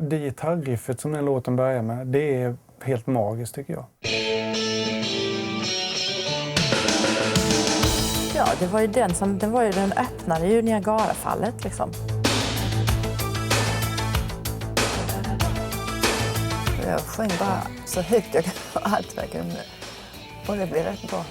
Det gitarriffet som den låten börjar med, det är helt magiskt tycker jag. Ja, det var ju den öppnade ju Niagarafallet liksom. Jag sjöng bara så högt jag kunde, allt vad jag kunde. Och det blev rätt bra.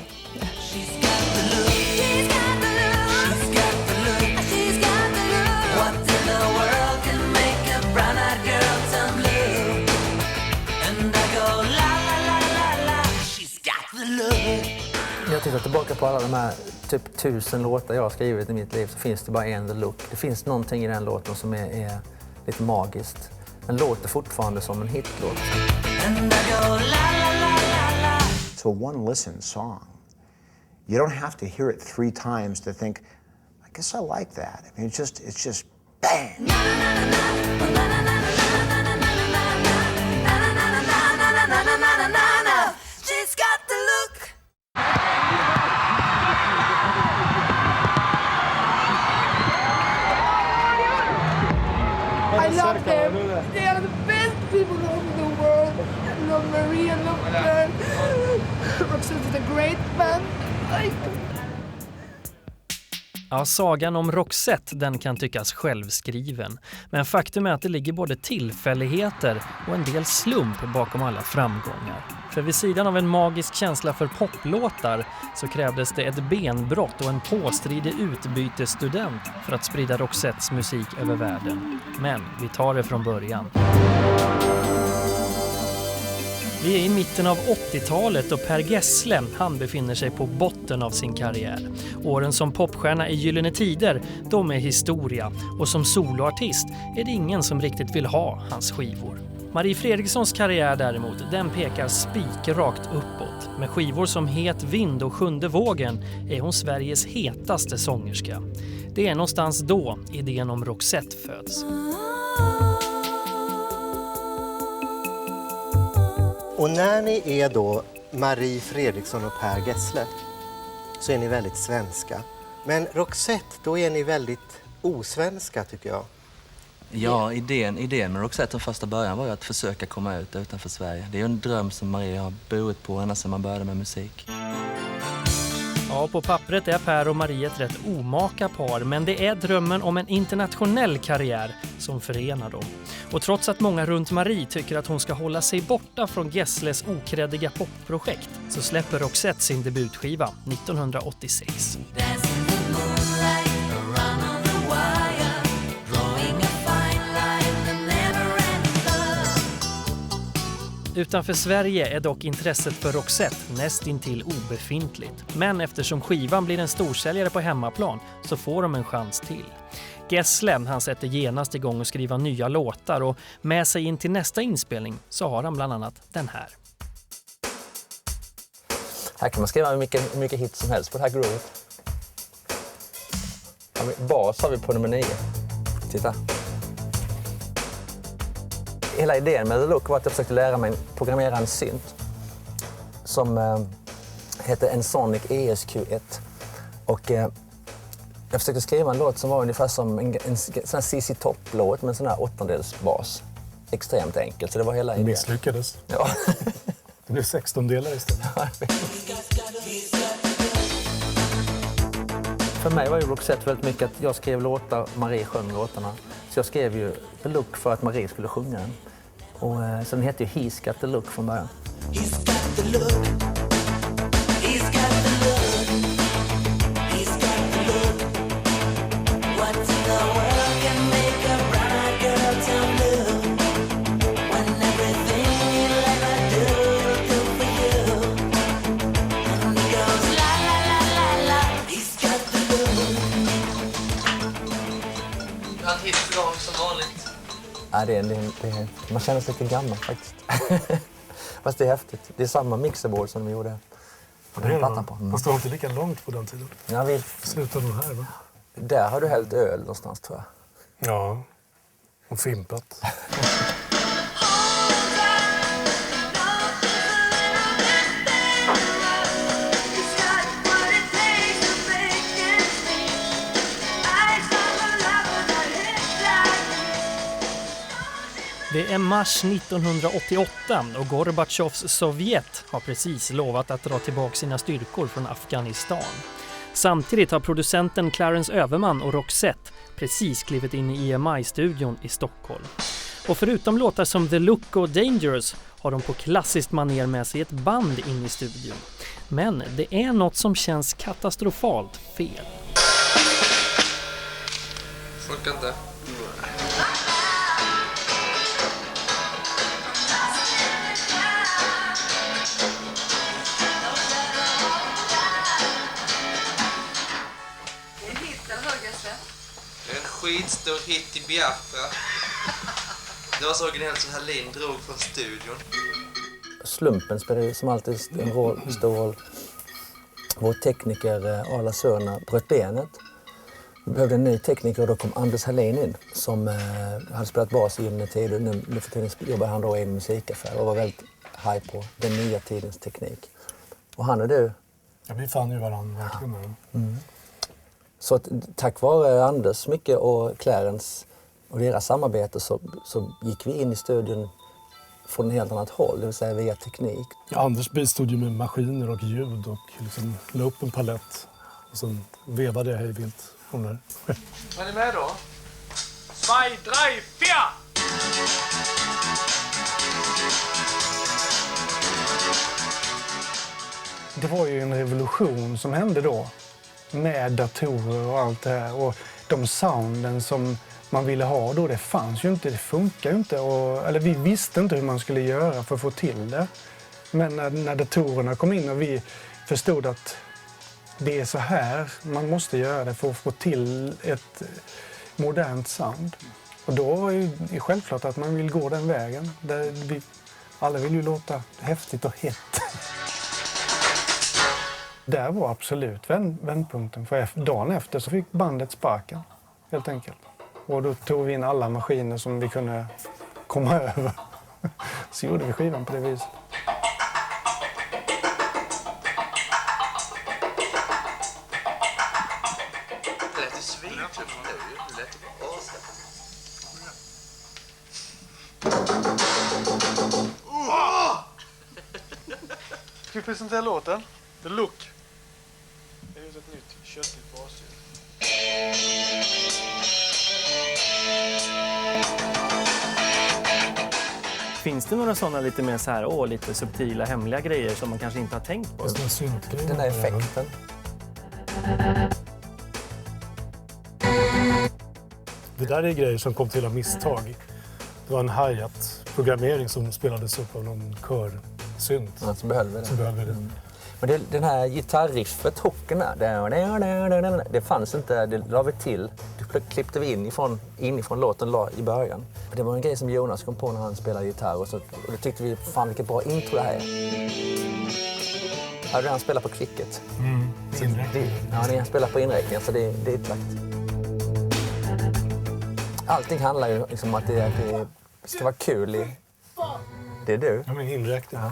Jag tittar tillbaka på alla de här typ 1000 låtar jag har skrivit i mitt liv, så finns det bara en The Look. Det finns någonting i den låten som är lite magiskt. Den låter fortfarande som en hitlåt. It's a one-listen song. You don't have to hear it 3 times to think, I guess I like that. I mean, it's just bang! She's got the look. I love them. They are the best people in the world. I love Marie, I love her. Roxette is a great man. Ja, sagan om Roxette, den kan tyckas självskriven. Men faktum är att det ligger både tillfälligheter och en del slump bakom alla framgångar. För vid sidan av en magisk känsla för poplåtar så krävdes det ett benbrott och en påstridig utbytesstudent för att sprida Roxettes musik över världen. Men vi tar det från början. Vi är i mitten av 80-talet och Per Gessle, han befinner sig på botten av sin karriär. Åren som popstjärna i Gyllene Tider, de är historia. Och som soloartist är det ingen som riktigt vill ha hans skivor. Marie Fredrikssons karriär däremot, den pekar spikrakt uppåt. Med skivor som Het vind och Sjunde vågen är hon Sveriges hetaste sångerska. Det är någonstans då idén om Roxette föds. Och när ni är då Marie Fredriksson och Per Gessle så är ni väldigt svenska. Men Roxette, då är ni väldigt osvenska tycker jag. Ja, idén med Roxette från första början var ju att försöka komma ut utanför Sverige. Det är ju en dröm som Marie har burit på ända sedan man började med musik. Ja, på pappret är Per och Marie ett rätt omaka par, men det är drömmen om en internationell karriär som förenar dem. Och trots att många runt Marie tycker att hon ska hålla sig borta från Gessles okreddiga popprojekt så släpper Roxette sin debutskiva 1986. Utanför Sverige är dock intresset för Roxette nästintill obefintligt. Men eftersom skivan blir en storsäljare på hemmaplan så får de en chans till. Gessle, han sätter genast igång och skriva nya låtar och med sig in till nästa inspelning så har han bland annat den här. Här kan man skriva hur mycket hit som helst på det här groovet. Bas har vi på nummer 9. Titta. Hela idén med The Look var att jag försökte lära mig programmera en synt som heter Ensoniq ESQ1. Och jag försökte skriva en låt som var ungefär som en sån här CC Top-låt med en sån här 8-dels bas. Extremt enkelt, så det var hela idén. Misslyckades. Ja. Det blev 16-delar istället. För mig var ju Roxette väldigt mycket att jag skrev låtar, Marie sjöng låtarna. Så jag skrev ju The Look för att Marie skulle sjunga den. Och så den hette ju He's Got The Look från början. He's got the look. He's got the look. He's got the look. What in the world can make a brown-eyed girl turn blue? When everything you'll ever do, you'll do for you. And he goes la la la la la. He's got the look. Han hittar igång som vanligt. Ja, man känner sig lite gammal faktiskt. Fast det är häftigt. Det är samma mixerboard som de gjorde. Det är det. Fast det var inte lika långt på den tiden. Ja, vi slutar nog här, va? Där har du hällt öl någonstans, tror jag. Ja, och fimpat. Det är mars 1988 och Gorbatjovs Sovjet har precis lovat att dra tillbaka sina styrkor från Afghanistan. Samtidigt har producenten Clarence Överman och Roxette precis klivit in i EMI-studion i Stockholm. Och förutom låtar som The Look och Dangerous har de på klassiskt manér med sig ett band in i studion. Men det är något som känns katastrofalt fel. Funkar inte. Det är en skitstor hit i Biafra. Det var så originellt som Hallin drog från studion. Slumpen spelar ju som alltid en stor roll. Vår tekniker Arla Sörna bröt benet. Vi behövde en ny tekniker och då kom Anders Hallin in som hade spelat bas i Gyllene Tider. Nu för tiden jobbar han då i en musikaffär och var väldigt high på den nya tidens teknik. Och han och du... Ja, vi fann ju varandra verkligen. Så att, tack vare Anders mycket och Clarence och deras samarbete så gick vi in i studion från ett helt annat håll, det vill säga via teknik. Ja, Anders bistod ju med maskiner och ljud och liksom la upp en palett och sen vevade jag hej vilt från där. Är ni med då? 2, 3, 4! Det var ju en revolution som hände då med datorer och allt det här. Och de sounden som man ville ha då, det fanns ju inte, det funkar ju inte. Eller vi visste inte hur man skulle göra för att få till det. Men när datorerna kom in och vi förstod att det är så här man måste göra det för att få till ett modernt sound. Och då är det självklart att man vill gå den vägen. Alla vill ju låta häftigt och hett. Där var absolut vändpunkten. För dagen efter så fick bandet sparken, helt enkelt. Och då tog vi in alla maskiner som vi kunde komma över. Så gjorde vi skivan på det viset. Det lät ju svintufft nu. Det lät ju bara Ska vi presentera låten? The Look. Det är ju ett nytt köttigt basljud. Finns det några sådana lite mer så här, lite subtila, hemliga grejer som man kanske inte har tänkt på? Den här effekten. Det där är grejer som kom till av misstag. Det var en hi-hat-programmering som spelades upp av någon körsynt. Ja, så behöll vi det. Men den här gitarriffet, hooken där, det fanns inte, det la vi till. Det klippte vi inifrån låten i början. Det var en grej som Jonas kom på när han spelade gitarr och då tyckte vi, fan vilket bra intro det här är. Ja, han spelar på klicket. Han spelar på inräkningar så det är utlagt. Allting handlar ju liksom om att det ska vara kul. Det är du. Ja, men inräkning. Jag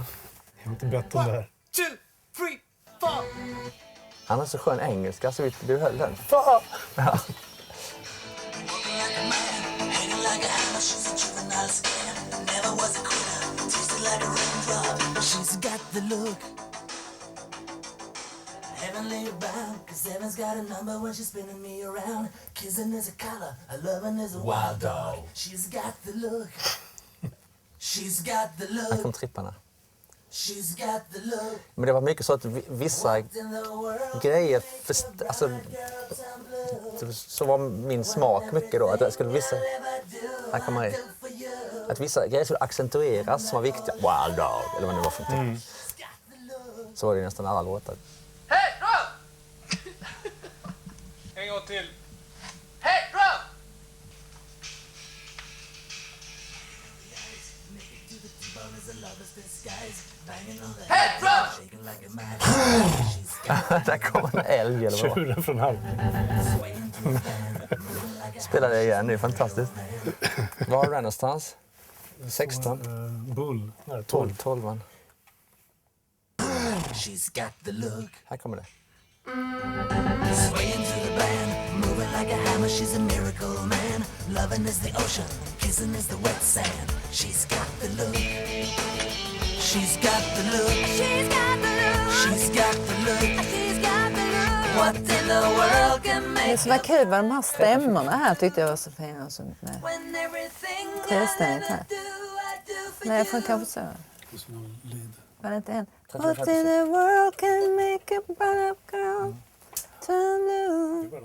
har inte bett om det här. 2, 3, 4. Han har så skön engelska så du höll den. Ja. She's got the look. Heavenly bound, 'cause heaven's got a number when she's spinning me around. Kissing is a color, her loving is a wild dog. She's got the look. She's got the Här look. kom tripparna. She's got the look. Men det var mycket så att vissa grejer, så var min smak mycket då. Att jag skulle här kommer det. Att vissa grejer skulle accentueras som var viktiga. Wild dog, eller vad det var för någonting. Så var det nästan alla låtar. Hej, drum! En gång till. Hej, drum! Hej, drum! Där kommer en älg eller vad? Tjuren från halv. Spelar det igen, det är fantastiskt. Var har du den någonstans? 16? Bull. 12 man. She's got the look. Här kommer det. Swaying to the band, moving like like a hammer, she's a miracle man. Loving is the ocean, kissing is the wet sand. She's got the look. She's got the look. She's got the look. She's got the look. She's got the look. What in the world can make Det som var kul var de här stämmorna här tyckte jag var så fina. Och så med träständigt här. Nej, jag får kanske så. Var det inte en? What in the world can make a brown up girl turn blue?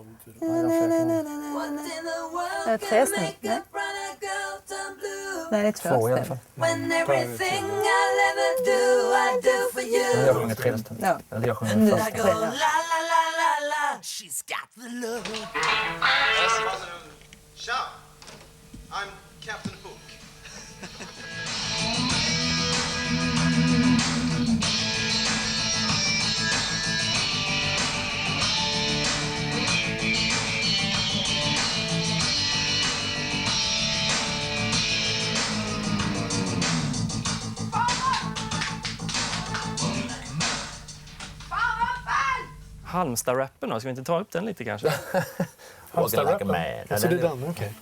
Är det träständigt? Nej. Nej, det är Två i alla tvåstämmigt. fall. When everything I'll ever do, I do for you. Jag sjunger trestämmigt. Ja. Eller jag sjunger I go först. la la la la la la. She's got the look. Tja! I'm Captain Hook. Halmstad-rappen då, ska vi inte ta upp den lite kanske? Halmstad-rappen? Man. Alltså det är den, okej.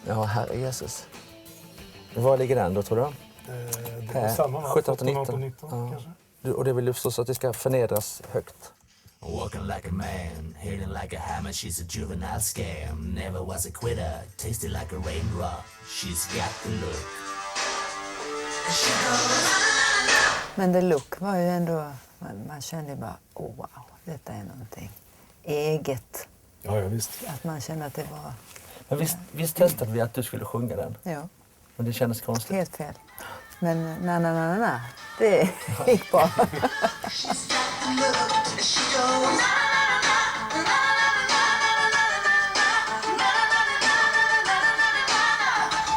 Ja, herre Jesus. Var ligger den då, tror du? Det är samma, va? 17, 17, 19. 19 kanske. Och det vill ju förstås att det ska förnedras högt. Walking like a man, hitting like a hammer, she's a juvenile scam. Never was a quitter, tasted like a raindrop. She's got the look. Men the look var ju ändå, man kände bara, oh wow, detta är någonting eget. Ja, visst. Att man kände att det var, Men visst testade vi att du skulle sjunga den. ja, Men det kändes konstigt. helt fel. Men na, det gick bra.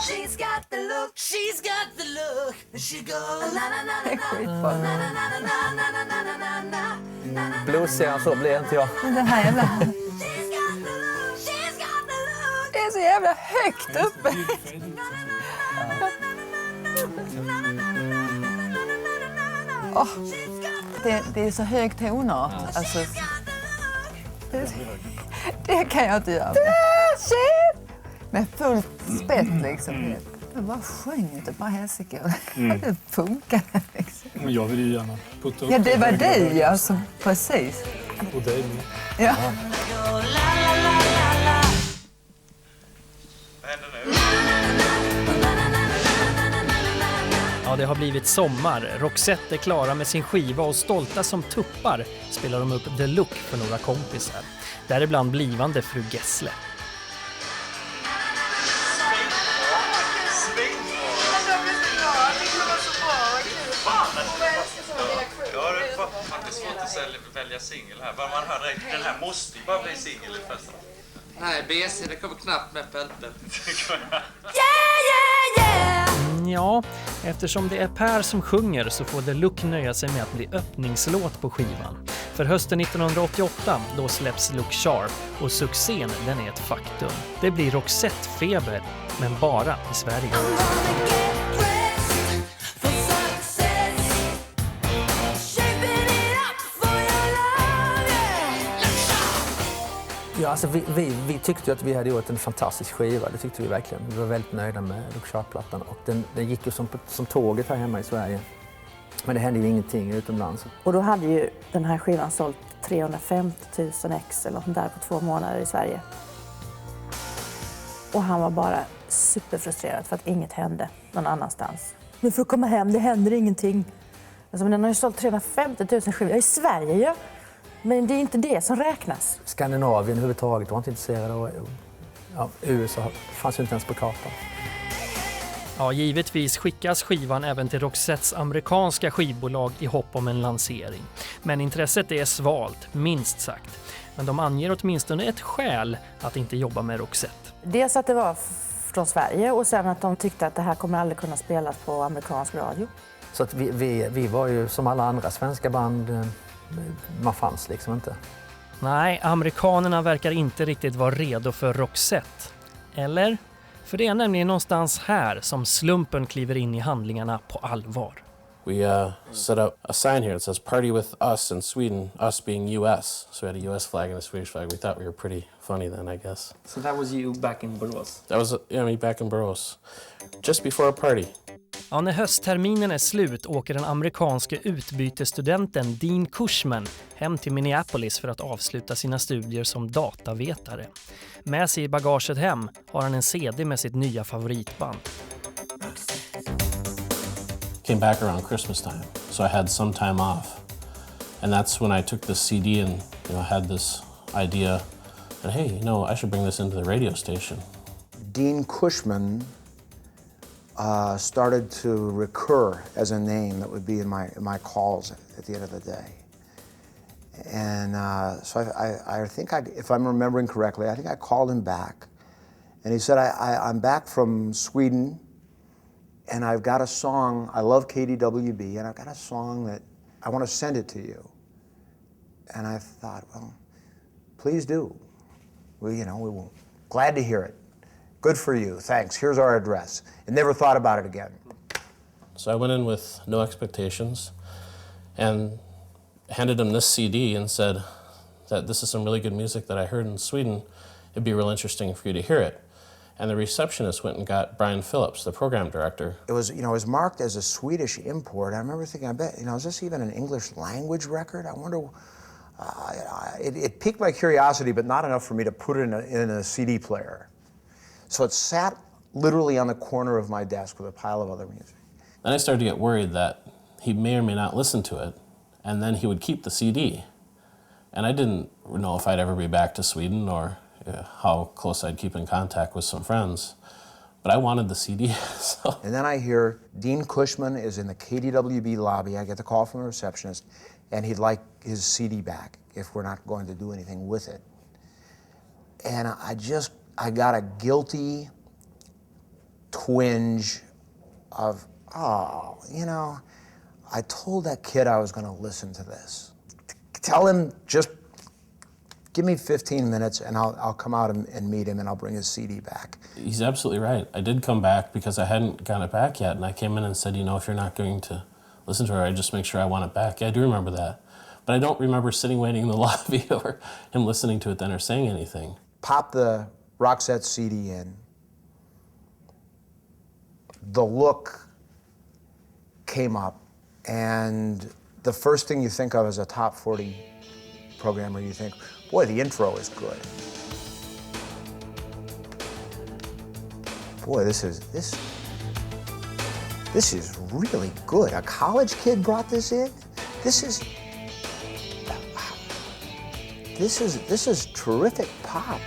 She's got the look, she's got the look. She goes na na na Det är skitbra. Bluesigare så blir inte jag. Men den här jävla, She's got the look, she's got the look. det är så jävla högt uppe. Åh, det är så hög tonart. Alltså, det kan jag inte göra. Shit! Med fullt spett liksom. Jag bara sjöng inte, bara helsike. Det funkar liksom. Men jag vill ju gärna putta upp Ja, det var dig alltså. Precis. och dig med. Ja. Ja, det har blivit sommar. Roxette är klara med sin skiva och stolta som tuppar spelar de upp The Look för några kompisar. Däribland blivande fru Gessle. Ja, det var faktiskt svårt att välja singel här. Bara man hör direkt, den här måste ju bara bli singel i festen. Nej, BC, det kommer knappt med bältet. Ja, eftersom det är Per som sjunger så får The Look nöja sig med att bli öppningslåt på skivan. För hösten 1988, då släpps Look Sharp och succén, den är ett faktum. Det blir Roxette-feber, men bara i Sverige. Ja, alltså vi tyckte ju att vi hade gjort en fantastisk skiva, det tyckte vi verkligen. Vi var väldigt nöjda med Look Sharp-plattan och den gick ju som tåget här hemma i Sverige. Men det hände ju ingenting utomlands. Och då hade ju den här skivan sålt 350 000 ex eller något där på 2 månader i Sverige. Och han var bara superfrustrerad för att inget hände någon annanstans. Men för att komma hem, det händer ingenting. Alltså, men den har ju sålt 350 000 skivor i Sverige ju. Men det är inte det som räknas. Skandinavien överhuvudtaget var inte intresserade av USA, fanns ju inte ens på kartan. Ja, givetvis skickas skivan även till Roxettes amerikanska skivbolag i hopp om en lansering. Men intresset är svalt, minst sagt. Men de anger åtminstone ett skäl att inte jobba med Roxette. Dels att det var från Sverige och sen att de tyckte att det här kommer aldrig kunna spelas på amerikansk radio. Så att vi var ju som alla andra svenska band, man fanns liksom inte. Nej, amerikanerna verkar inte riktigt vara redo för Roxette. Eller? För det är nämligen någonstans här som slumpen kliver in i handlingarna på allvar. we set up a sign here that says "Party with us" in Sweden, us being U.S. So we had a U.S. flag and a Swedish flag. We thought we were pretty funny then, I guess. So that was you back in Borås? That was me back in Borås, just before a party. Ja, när höstterminen är slut åker den amerikanske utbytesstudenten Dean Cushman hem till Minneapolis för att avsluta sina studier som datavetare. Med sig i bagaget hem har han en CD med sitt nya favoritband. Came back around Christmas time, so I had some time off. And that's when I took this CD and had this idea that, hey, I should bring this into the radio station. Dean Cushman started to recur as a name that would be in my calls at the end of the day. And so I think, if I'm remembering correctly, I think I called him back. And he said, I'm back from Sweden, and I've got a song. I love KDWB, and I've got a song that I want to send it to you. And I thought, well, please do. We will. Glad to hear it. Good for you. Thanks. Here's our address. And never thought about it again. So I went in with no expectations and handed him this CD and said that this is some really good music that I heard in Sweden. It'd be real interesting for you to hear it. And the receptionist went and got Brian Phillips, the program director. It was marked as a Swedish import. I remember thinking, I bet, is this even an English language record? I wonder. It piqued my curiosity, but not enough for me to put it in a CD player. So it sat literally on the corner of my desk with a pile of other music. Then I started to get worried that he may or may not listen to it, and then he would keep the CD. And I didn't know if I'd ever be back to Sweden or how close I'd keep in contact with some friends. But I wanted the CD. So. And then I hear Dean Cushman is in the KDWB lobby. I get the call from the receptionist, and he'd like his CD back if we're not going to do anything with it. And I got a guilty twinge of, I told that kid I was going to listen to this. Tell him, just give me 15 minutes and I'll come out and meet him and I'll bring his CD back. He's absolutely right. I did come back because I hadn't got it back yet. And I came in and said, if you're not going to listen to it, I just make sure I want it back. Yeah, I do remember that. But I don't remember sitting waiting in the lobby or him listening to it then or saying anything. Pop the Roxette CD in. The Look came up, and the first thing you think of as a top 40 programmer, you think, boy, the intro is good. Boy, this is really good. A college kid brought this in. This is terrific pop.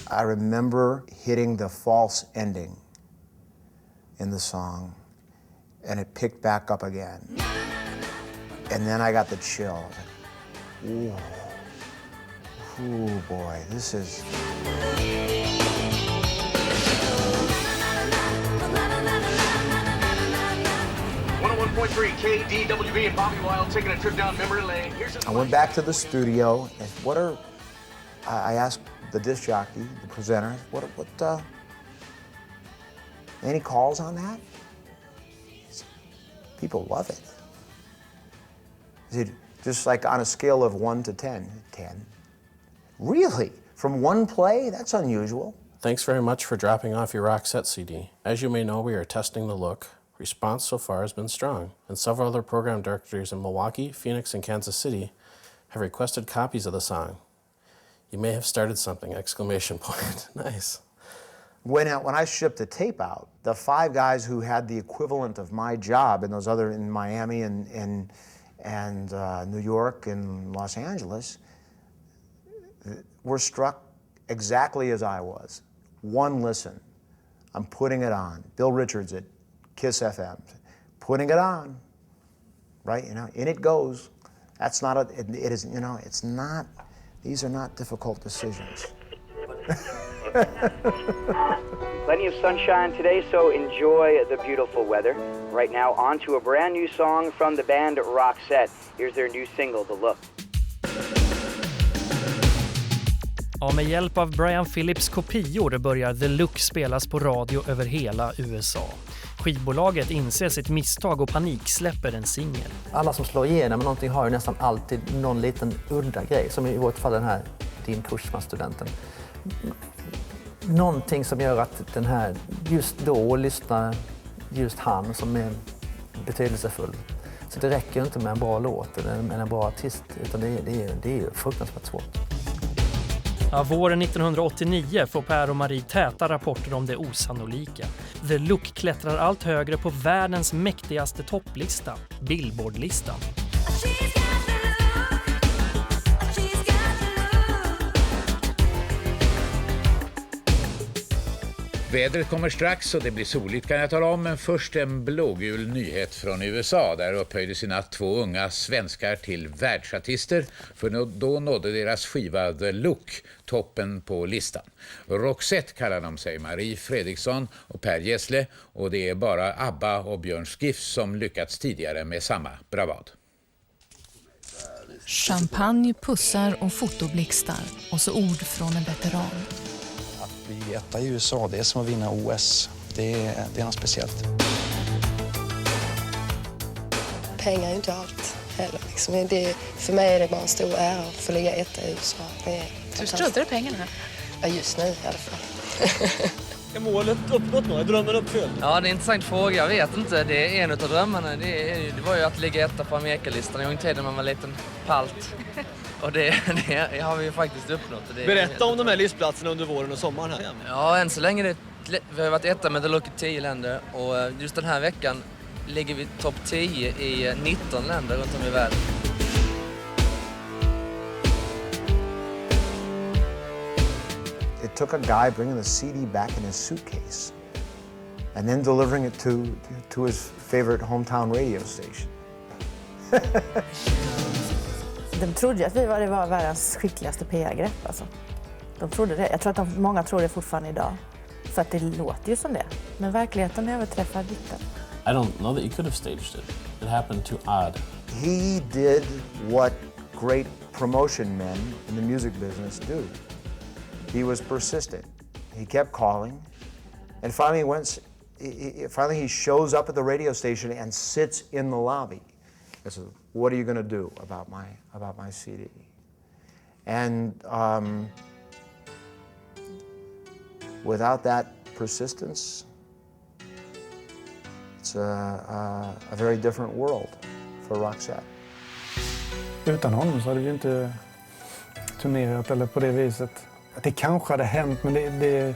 I remember hitting the false ending in the song, and it picked back up again. And then I got the chill. Ooh, boy, this is... 101.3 KDWB and Bobby Wilde taking a trip down memory lane. I went back to the studio, and I asked the disc jockey, the presenter, any calls on that? People love it. He said, just like on a scale of 1 to 10, 10. Really? From one play? That's unusual. Thanks very much for dropping off your Roxette CD. As you may know, we are testing the Look. Response so far has been strong, and several other program directors in Milwaukee, Phoenix, and Kansas City have requested copies of the song. You may have started something, ! Nice. When I shipped the tape out, the 5 guys who had the equivalent of my job in Miami and New York and Los Angeles were struck exactly as I was. One listen, I'm putting it on. Bill Richards at KISS FM, putting it on, right? In it goes. That's not it's not. These are not difficult decisions. Plenty of sunshine today, so enjoy the beautiful weather. Right now, on to a brand new song from the band Roxette. Here's their new single, The Look. Ja, med hjälp av Brian Phillips kopior börjar The Look spelas på radio över hela USA. skivbolaget inser sitt misstag och paniksläpper en singel. Alla som slår igenom någonting har ju nästan alltid någon liten udda grej, som i vårt fall den här Din Kursman-studenten. Någonting som gör att den här just då lyssnar just han som är betydelsefull. Så det räcker inte med en bra låt eller en bra artist, utan det är fruktansvärt svårt. Ja, våren 1989 får Per och Marie täta rapporter om det osannolika. The Look klättrar allt högre på världens mäktigaste topplista, Billboard-listan. Vädret kommer strax och det blir soligt kan jag tala om, men först en blågul nyhet från USA. Där upphöjde sina 2 unga svenskar till världsartister, för då nådde deras skiva The Look toppen på listan. Roxette kallar de sig, Marie Fredriksson och Per Gessle, och det är bara ABBA och Björn Skifs som lyckats tidigare med samma bravad. Champagne, pussar och fotoblixtar och så ord från en veteran. Vi etta i USA, det är som att vinna OS. Det är något speciellt. Pengar är inte allt heller. Liksom. För mig är det bara en stor ära att få ligga etta i USA. Du struntar i pengarna? Ja, just nu i alla fall. Är målet uppnått nu? Är drömmen uppfylld? Ja, det är en intressant fråga. Jag vet inte. Det är en av drömmarna. Det var ju att ligga etta på Amerikalistan en gång i tiden när man var en liten palt. Och det har vi ju faktiskt uppnått. Berätta om de här listplatserna under våren och sommaren här. Ja, än så länge vi har varit etta med The Look i 10 länder. Och just den här veckan ligger vi topp 10 i 19 länder runt om i världen. It took a guy bringing the CD back in his suitcase and then delivering it to his favorite hometown radio station. De trodde ju att det var världens skickligaste PR-grepp. Alltså. De trodde det. Jag tror att många tror det fortfarande idag. För att det låter ju som det. Men verkligheten överträffar dikten. I don't know that you could have staged it. It happened too odd. He did what great promotion men in the music business do. He was persistent. He kept calling. And finally he shows up at the radio station and sits in the lobby. I said, "What are you going to do about my CD?" And without that persistence, it's a very different world for Roxette. Utan honom så hade vi inte turnerat eller på det viset. Att det kanske hade hänt, men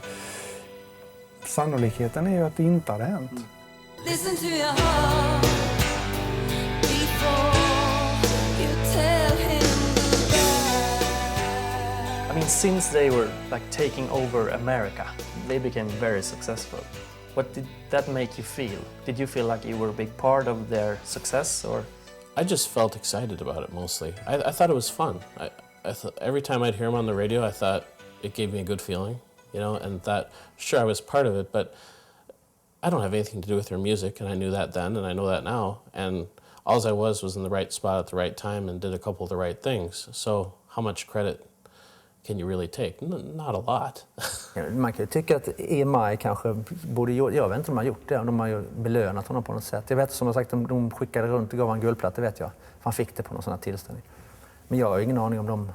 sannolikheten är ju att det inte hade hänt. Listen to your heart before you tell him goodbye. I mean, since they were like taking over America, they became very successful. What did that make you feel? Did you feel like you were a big part of their success, or? I just felt excited about it mostly. I thought it was fun. I thought every time I'd hear them on the radio, I thought it gave me a good feeling, and that, sure, I was part of it, but I don't have anything to do with their music, and I knew that then, and I know that now, and all I was in the right spot at the right time and did a couple of the right things. So how much credit can you really take? Not a lot. Man kan ju tycka att EMI kanske borde, jag vet inte om de har gjort det, om de har ju belönat honom på något sätt. Jag vet som jag sagt, de skickade runt och gav en guldplatta, det vet jag. Han fick det på någon sån här tillställning. Men jag har ingen aning om de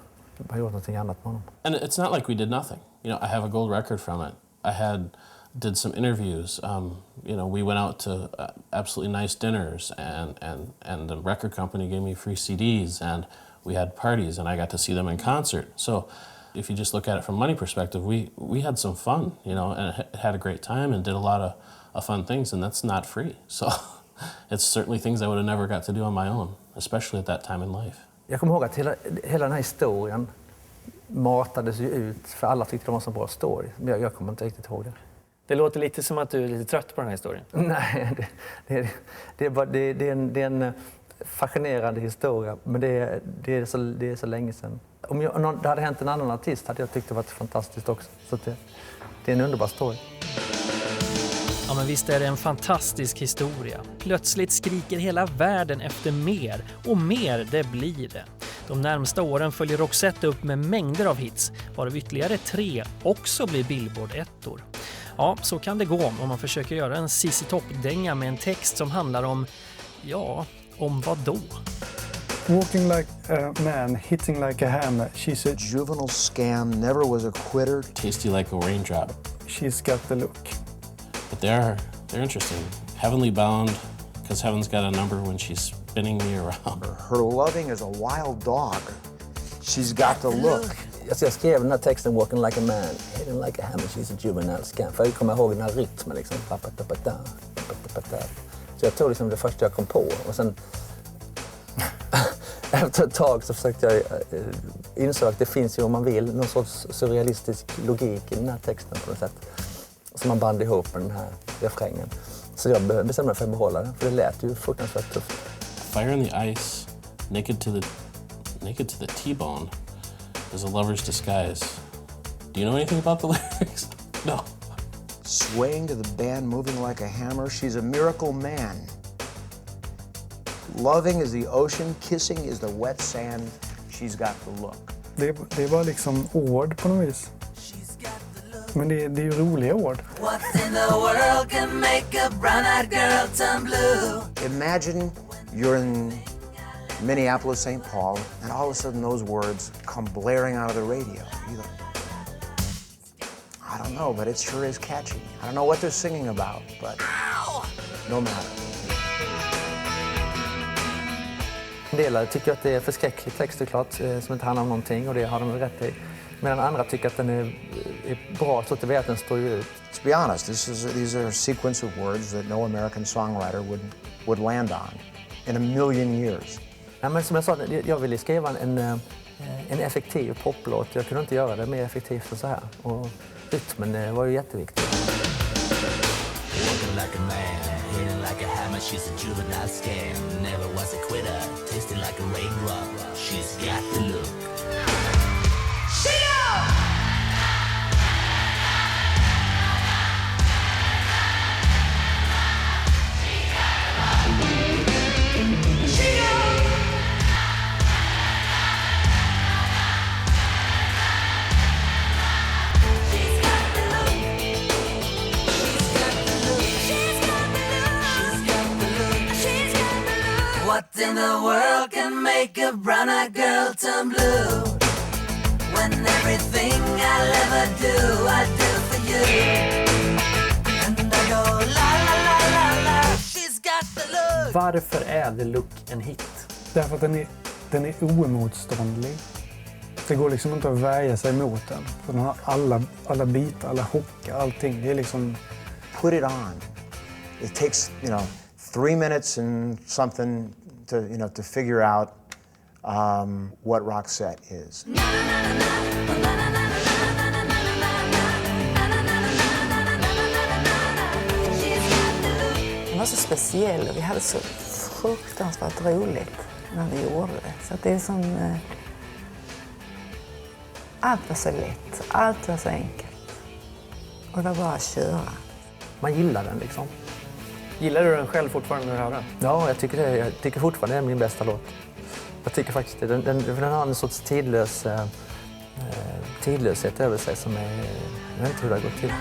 har gjort någonting annat med honom. And it's not like we did nothing. I have a gold record from it. Did some interviews. We went out to absolutely nice dinners, and the record company gave me free CDs, and we had parties, and I got to see them in concert. So if you just look at it from money perspective, we had some fun, and had a great time and did a lot of fun things, and that's not free. So it's certainly things I would have never got to do on my own, especially at that time in life. Jag kommer ihåg att hela den här historien matades ju ut, för alla tyckte det var en så bra story. Men jag kommer inte riktigt ihåg det. Det låter lite som att du är lite trött på den här historien. Nej, det är en fascinerande historia, men det är så länge sedan. Om det hade hänt en annan artist hade jag tyckt det varit fantastiskt också. Så det är en underbar story. Ja, men visst är det en fantastisk historia. Plötsligt skriker hela världen efter mer, och mer det blir det. De närmsta åren följer Roxette upp med mängder av hits, varav ytterligare 3 också blir Billboard-ettor. Ja, så kan det gå om man försöker göra en ZZ Top-dänga med en text som handlar om, ja, om vad då? Walking like a man, hitting like a hammer. She's a juvenile scam, never was a quitter. Tasty like a raindrop. She's got the look. But they're interesting. Heavenly bound, because heaven's got a number when she's spinning me around. Her loving is a wild dog. She's got the look. Jag skrev den här texten Walking like a man, hitting like a hammer, she's a juvenile scam. För jag kommer ihåg den här rytmen liksom. Så jag tog liksom det första jag kom på och sen efter ett tag så försökte jag insåg att det finns ju om man vill någon sorts surrealistisk logik i den här texten på något sätt. Som man band ihop med den här refrängen. Så jag bestämde mig för att behålla den, för det lät ju fruktansvärt tufft. Fire in the ice, naked to the T-bone is a lover's disguise. Do you know anything about the lyrics? No. Swaying to the band, moving like a hammer, she's a miracle man. Loving is the ocean, kissing is the wet sand, she's got the look. Det var liksom ord på något vis. Men det är ju roliga ord. What in the world can make a brown-eyed girl turn blue? Imagine you're in Minneapolis, St. Paul, and all of a sudden those words come blaring out of the radio. You go, I don't know, but it sure is catchy. I don't know what they're singing about, but no matter. En del tycker att det är förskräcklig text såklart, som inte handlar om någonting och det har de rätt i. Medan andra tycker att den är bra så att den står ju ut. To be honest, these are a sequence of words that no American songwriter would land on in a million years. Ja, men som jag sa, jag ville skriva en effektiv poplåt. Jag kunde inte göra det mer effektivt än så här. Och rytmen var ju jätteviktig. Walking like a man, hitting like a hammer, she's a juvenile scam. Never was a quitter, tasting like a raindrop. She's got the look. What in the world can make a brown-eyed girl turn blue? When everything I'll ever do, I do for you. And I go la la la la la, she's got the look. Varför är The Look en hit? Därför att den är oemotståndlig. Det går liksom inte att värja sig mot den. För den har alla bitar, alla hockar, allting. Det är liksom... Put it on. It takes, 3 minutes and something to figure out what Roxette is. Den var så speciell och vi hade så fruktansvärt roligt när vi gjorde det. Så att det är som... allt var så lätt, allt var så enkelt. Och det var bara att köra. Man gillar den liksom. Gillar du den själv fortfarande när du hör den? Ja, jag tycker fortfarande det är min bästa låt. Jag tycker faktiskt det. Den har en sorts tidlöshet över sig som är... Jag vet inte hur det har gått till.